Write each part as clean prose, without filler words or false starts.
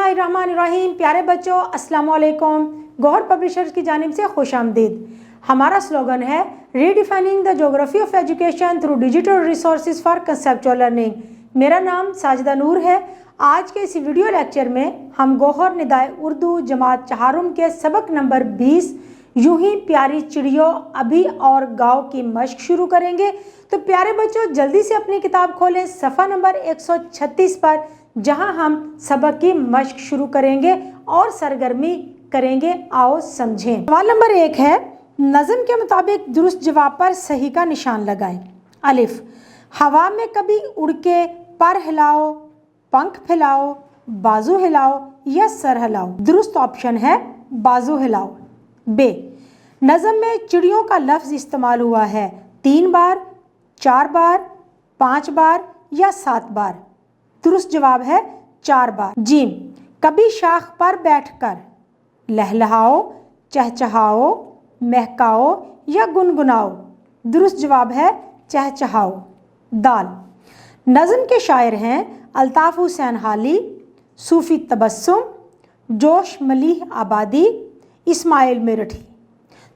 बिस्मिल्लाहिर्रहमानिर्रहीम। प्यारे बच्चों, अस्सलाम वालेकुम। गौहर पब्लिशर्स की जानिब से खुश आमदीद। हमारा स्लोगन है redefining the geography of education through digital resources for conceptual learning. मेरा नाम साजिदा नूर है। आज के इस वीडियो लेक्चर में हम गौहर निदाए उर्दू जमात चहारुम के सबक नंबर 20 यूं ही प्यारी चिड़ियों अभी और गाँव की मश्क शुरू करेंगे। तो प्यारे बच्चों, जल्दी से अपनी किताब खोलें सफ़ा नंबर 136 पर, जहां हम सबक की मश्क शुरू करेंगे और सरगर्मी करेंगे। आओ समझें। सवाल नंबर 1 है, नज़म के मुताबिक दुरुस्त जवाब पर सही का निशान लगाएं। अलिफ, हवा में कभी उड़ के पर हिलाओ, पंख फैलाओ, बाजू हिलाओ या सर हिलाओ। दुरुस्त ऑप्शन है बाजू हिलाओ। बे, नज़म में चिड़ियों का लफ्ज़ इस्तेमाल हुआ है 3 बार, 4 बार, 5 बार या 7 बार। दुरुस्त जवाब है 4 बार। जीम, कभी शाख पर बैठकर लहलहाओ, चहचहाओ, महकाओ या गुनगुनाओ। दुरुस्त जवाब है चहचहाओ। दाल, नज़म के शायर हैं अल्ताफ़ हुसैन हाली, सूफ़ी तबस्सुम, जोश मलीह आबादी, इस्माइल मेरठी।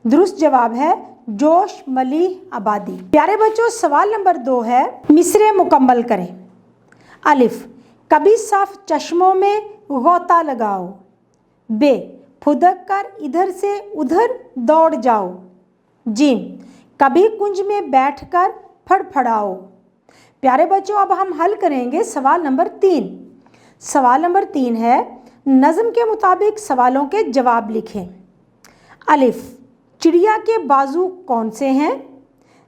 दुरुस्त जवाब है जोश मलीह आबादी। प्यारे बच्चों, सवाल नंबर 2 है, मिसरे मुकम्मल करें। अलिफ, कभी साफ चश्मों में गोता लगाओ। बे, फुदक कर इधर से उधर दौड़ जाओ। जीम, कभी कुंज में बैठकर फड़फड़ाओ। प्यारे बच्चों, अब हम हल करेंगे सवाल नंबर 3। सवाल नंबर 3 है, नज़म के मुताबिक सवालों के जवाब लिखें। अलिफ, चिड़िया के बाजू कौन से हैं?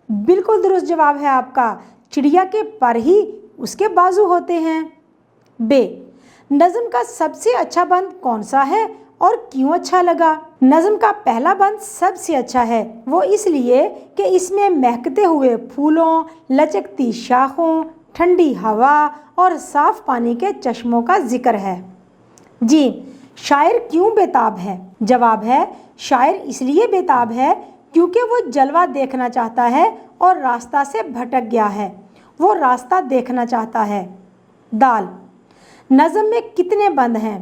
बिल्कुल दुरुस्त जवाब है आपका, चिड़िया के पर ही उसके बाजू होते हैं। बे, नज़म का सबसे अच्छा बंद कौन सा है और क्यों अच्छा लगा? नज़म का पहला बंद सबसे अच्छा है, वो इसलिए कि इसमें महकते हुए फूलों, लचकती शाखों, ठंडी हवा और साफ पानी के चश्मों का जिक्र है। जी, शायर क्यों बेताब है? जवाब है शायर इसलिए बेताब है क्योंकि वो जलवा देखना चाहता है और रास्ता से भटक गया है, वो रास्ता देखना चाहता है। दाल, नज़म में कितने बंद हैं?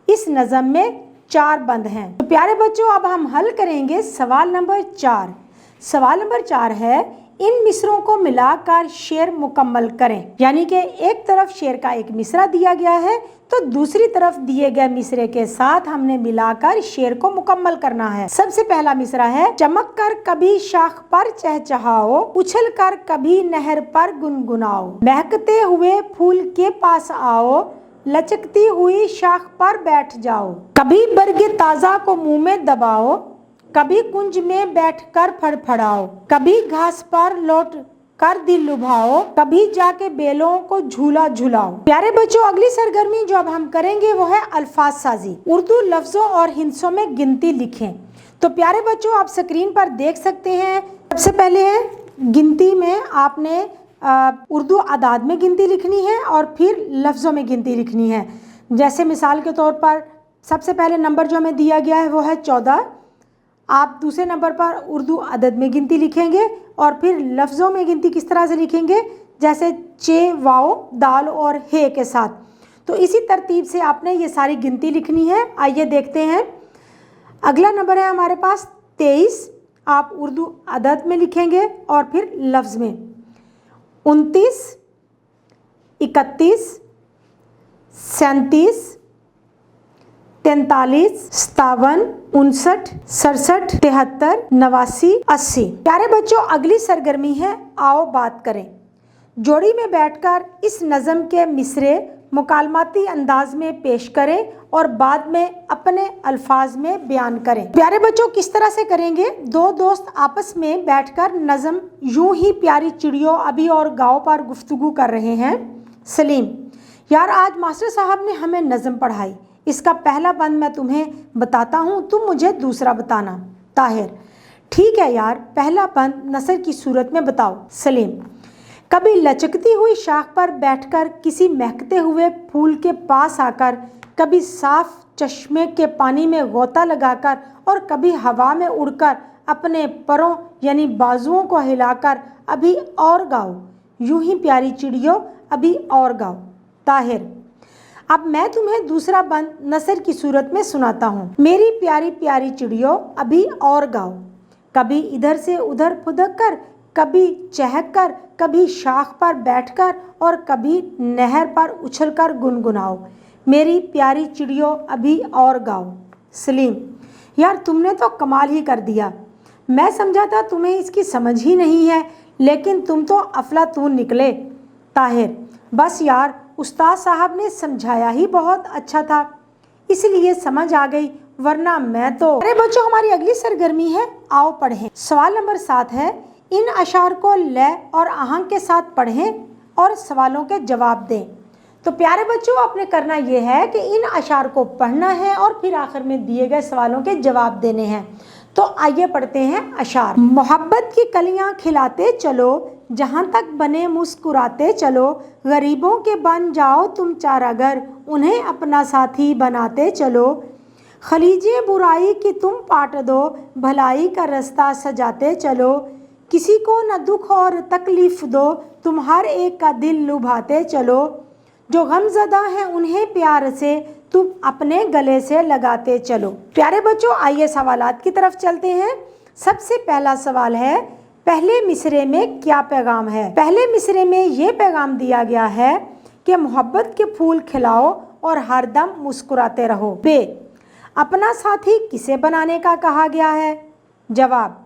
इस नज़म में 4 बंद हैं। तो प्यारे बच्चों, अब हम हल करेंगे सवाल नंबर 4। सवाल नंबर 4 है, इन मिसरों को मिलाकर शेर मुकम्मल करें। यानी कि एक तरफ शेर का एक मिसरा दिया गया है, तो दूसरी तरफ दिए गए मिसरे के साथ हमने मिलाकर शेर को मुकम्मल करना है। सबसे पहला मिसरा है, चमक कर कभी शाख पर चहचहाओ, उछल कर कभी नहर पर गुनगुनाओ, महकते हुए फूल के पास आओ, लचकती हुई शाख पर बैठ जाओ, कभी बरगे ताजा को मुंह में दबाओ, कभी कुंज में बैठकर फड़फड़ाओ, कभी घास पर लौट कर दिल लुभाओ, कभी जाके बेलों को झूला झुलाओ। प्यारे बच्चों, अगली सरगर्मी जो अब हम करेंगे वो है अल्फाज साजी। उर्दू लफ्जों और हिंसों में गिनती लिखें। तो प्यारे बच्चों, आप स्क्रीन पर देख सकते हैं, सबसे पहले है गिनती में आपने उर्दू आदाद में गिनती लिखनी है और फिर लफ्ज़ों में गिनती लिखनी है। जैसे मिसाल के तौर पर सबसे पहले नंबर जो हमें दिया गया है वो है 14। आप दूसरे नंबर पर उर्दू अदद में गिनती लिखेंगे और फिर लफ्ज़ों में गिनती किस तरह से लिखेंगे, जैसे चे, वाओ, दाल और हे के साथ। तो इसी तरतीब से आपने ये सारी गिनती लिखनी है। आइए देखते हैं। अगला नंबर है हमारे पास 23। आप उर्दू अदद में लिखेंगे और फिर लफ्ज़ में 29, 31, 37, 43, 57, 59, 67, 73, 89, 80। प्यारे बच्चों, अगली सरगर्मी है आओ बात करें। जोड़ी में बैठकर इस नज़म के मिसरे मुकालमाती अंदाज में पेश करें और बाद में अपने अल्फाज में बयान करें। प्यारे बच्चों, किस तरह से करेंगे? 2 दोस्त आपस में बैठकर नज़म यूं ही प्यारी चिड़ियों अभी और गाँव पर गुफ्तगू कर रहे हैं। सलीम, यार आज मास्टर साहब ने हमें नज़म पढ़ाई, इसका पहला बंद मैं तुम्हें बताता हूँ, तुम मुझे दूसरा बताना। ताहिर, ठीक है यार, पहला बंद नसर की सूरत में बताओ। सलीम, कभी लचकती हुई शाख पर बैठकर किसी महकते हुए फूल के पास आकर, कभी साफ चश्मे के पानी में गोता लगाकर और कभी हवा में उड़कर अपने परों यानी बाजुओं को हिलाकर अभी और गाओ, यूं ही प्यारी चिड़ियों अभी और गाओ। ताहिर, अब मैं तुम्हें दूसरा बंद नसर की सूरत में सुनाता हूँ। मेरी प्यारी प्यारी चिड़ियों अभी और गाओ, कभी इधर से उधर फुदक कर, कभी चहक कर, कभी शाख पर बैठकर और कभी नहर पर उछलकर गुनगुनाओ। मेरी प्यारी चिड़ियों अभी और गाओ। सलीम: यार तुमने तो कमाल ही कर दिया, मैं समझा था तुम्हें इसकी समझ ही नहीं है, लेकिन तुम तो अफलातून निकले। ताहिर: बस यार, उस्ताद साहब ने समझाया ही बहुत अच्छा था, इसलिए समझ आ गई, वरना मैं तो। अरे बच्चों, हमारी अगली सरगर्मी है, आओ पढ़ें। सवाल नंबर 7 है, इन अशार को लय और आहंग के साथ पढ़ें और सवालों के जवाब दें। तो प्यारे बच्चों, आपने करना ये है कि इन अशार को पढ़ना है और फिर आखिर में दिए गए सवालों के जवाब देने हैं। तो आइए पढ़ते हैं अशार। मोहब्बत की कलियां खिलाते चलो, जहां तक बने मुस्कुराते चलो, गरीबों के बन जाओ तुम चारागर, उन्हें अपना साथी बनाते चलो। खलीजे बुराई की तुम पाट दो, भलाई का रास्ता सजाते चलो। किसी को न दुख और तकलीफ दो, तुम हर एक का दिल लुभाते चलो। जो गमज़दा हैं उन्हें प्यार से तुम अपने गले से लगाते चलो। प्यारे बच्चों, आइए सवालात की तरफ चलते हैं। सबसे पहला सवाल है, पहले मिसरे में क्या पैगाम है? पहले मिसरे में ये पैगाम दिया गया है कि मोहब्बत के फूल खिलाओ और हरदम मुस्कुराते रहो। बे, अपना साथी किसे बनाने का कहा गया है? जवाब,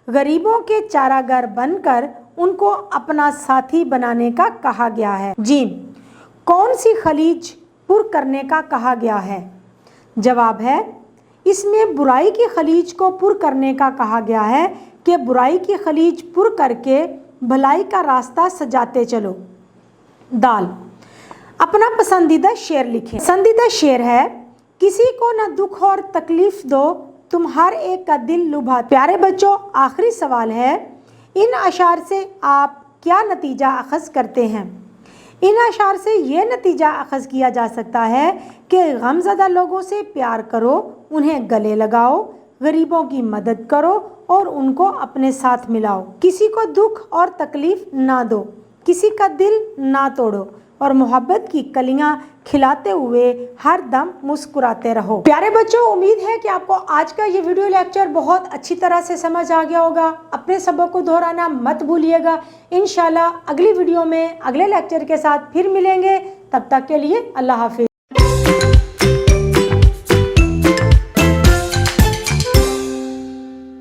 गरीबों के चारागार बनकर उनको अपना साथी बनाने का कहा गया है। जी, कौन सी खलीज पुर करने का कहा गया है? जवाब है, इसमें बुराई की खलीज को पुर करने का कहा गया है कि बुराई की खलीज पुर करके भलाई का रास्ता सजाते चलो। दाल, अपना पसंदीदा शेर लिखें। पसंदीदा शेर है, किसी को न दुख और तकलीफ दो, तुम हर एक का दिल लुभा। प्यारे बच्चों, आखिरी सवाल है, इन अशार से आप क्या नतीजा अखज़ करते हैं? इन अशार से ये नतीजा अखज़ किया जा सकता है कि गमज़दा लोगों से प्यार करो, उन्हें गले लगाओ, गरीबों की मदद करो और उनको अपने साथ मिलाओ। किसी को दुख और तकलीफ ना दो, किसी का दिल ना तोड़ो और मोहब्बत की कलियां खिलाते हुए हर दम मुस्कुराते रहो। प्यारे बच्चों, उम्मीद है कि आपको आज का ये वीडियो लेक्चर बहुत अच्छी तरह से समझ आ गया होगा। अपने सबक को दोहराना मत भूलिएगा। इंशाल्लाह अगली वीडियो में अगले लेक्चर के साथ फिर मिलेंगे। तब तक के लिए अल्लाह हाफिज़।